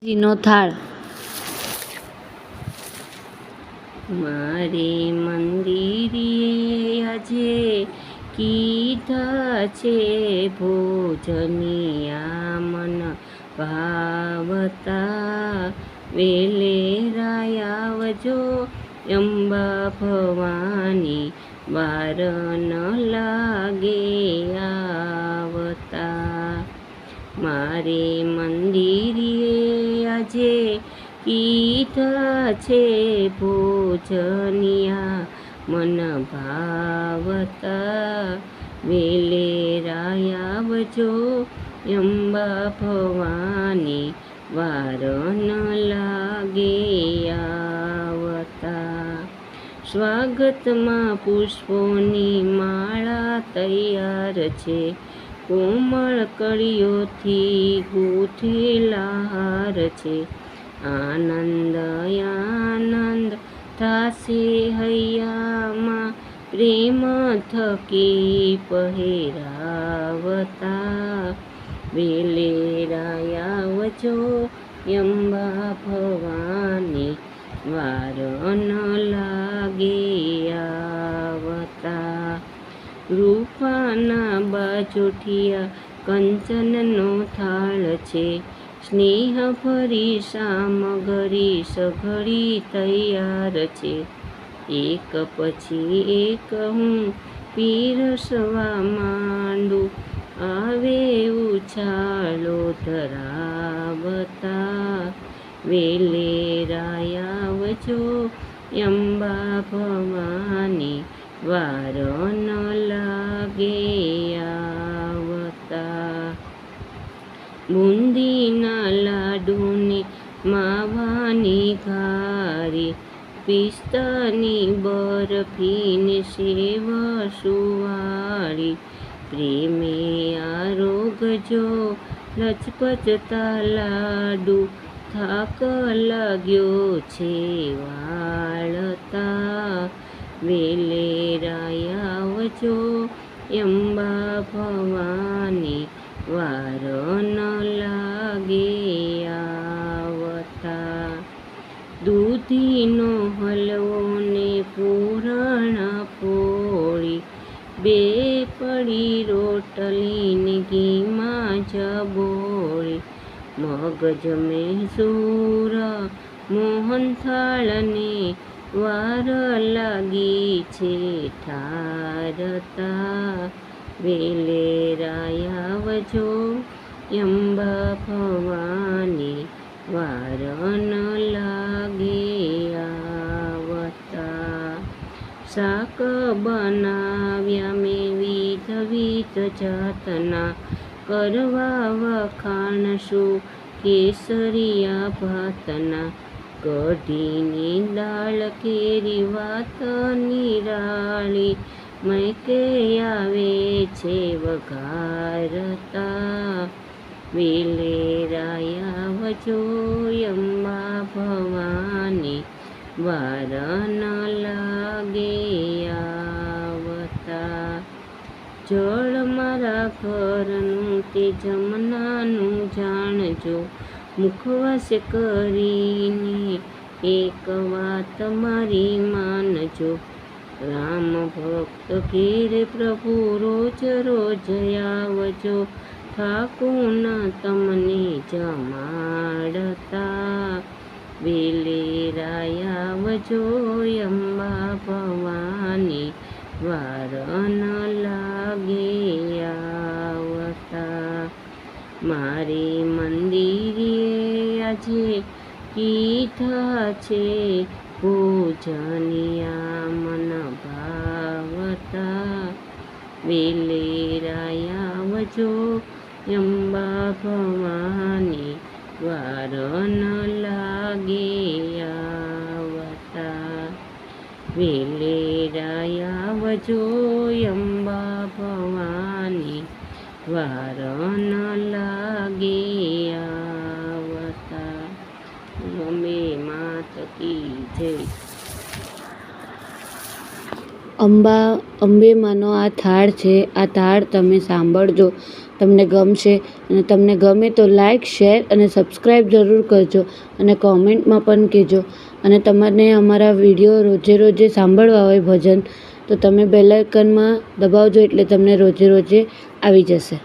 નો થાળ મારે મંદિરે આજે કીધા છે ભોજનિયા મન ભાવતા વેલેરાય આવજો અંબા ભવાની વાર ન લાગે આવતા મારે મંદિરે આજે કીધા છે ભોજનિયા મન ભાવતા વેલેરાય આવજો અંબા ભવાની વાર ન લાગે આવતા સ્વાગતમાં પુષ્પોની માળા તૈયાર છે કોમળ કળીઓથી ગૂંથેલા હાર છે આનંદ આનંદ થાશે હૈયામાં પ્રેમ થકી પહેરાવતા વેલેરાય આવજો અંબા ભવાની વાર ન લાગે આવતા રૂપાના બાજોઠિયા કંચનનો થાળ છે સ્નેહ ભરી સામગ્રી સઘળી તૈયાર છે એક પછી એક હું પીરસવા માંડું આવે ઉછાળો ધરાવતા વેલેરાય આવજો અંબા ભવાની વાર ન લાગે આવતા બુંદીના લાડુને માવાની ઘારી પિસ્તાની બરફીને સેવ સુવાળી પ્રેમે આરોગજો લચપચતા લાડુ થાક લાગ્યો છે વાળતા વેલેરાય આવજો અંબા ભવાની વાર ન લાગે આવતા દૂધીનો હલવો ને પૂરણ પોળી બે પડી રોટલીને ઘીમાં જબોળી મગજ મૈસૂર મોહનથાળને વાર લાગી છે ઠારતા વેલેરાય આવજો અંબા ભવાની વાર ન લાગે આવતા શાક બનાવ્યા મેં વિધ જાતના કરવા વખાણશું કેસરિયા ભાતના કઢીની દાળ કેરી વાત નિરાળી મૈકે આવે છે વઘારતા વેલેરાય આવજો અંબા ભવાની વાર ન લાગે આવતા જળ મારા ઘરનું તે જમનાનું જાણજો મુખવાસ કરીને એક વાત મારી માનજો રામ ભક્ત ઘેરે પ્રભુ રોજ રોજ આવજો ઠાકુર તમને જમાડતા વેલેરાય આવજો અંબા ભવાની વાર ન લાગે આવતા મારે મંદિરે આજે કીધા છે ભોજનિયા મન ભાવતા વેલેરાય આવજો અંબા ભવાની વાર ન લાગે આવતા વેલેરાય આવજો અંબા ભવાની વાર ન લાગે આવતા અંબે માત કી જય. અંબેમાનો આ થાળ છે. આ થાળ તમે સાંભળજો, તમને ગમશે. અને તમને ગમે તો લાઈક, શેર અને સબસ્ક્રાઈબ જરૂર કરજો અને કોમેન્ટમાં પણ કહેજો. અને તમારે અમારા વિડીયો રોજે સાંભળવા હોય ભજન, તો તમે બેલ આઇકનમાં દબાવજો એટલે તમને રોજે આવી જશે.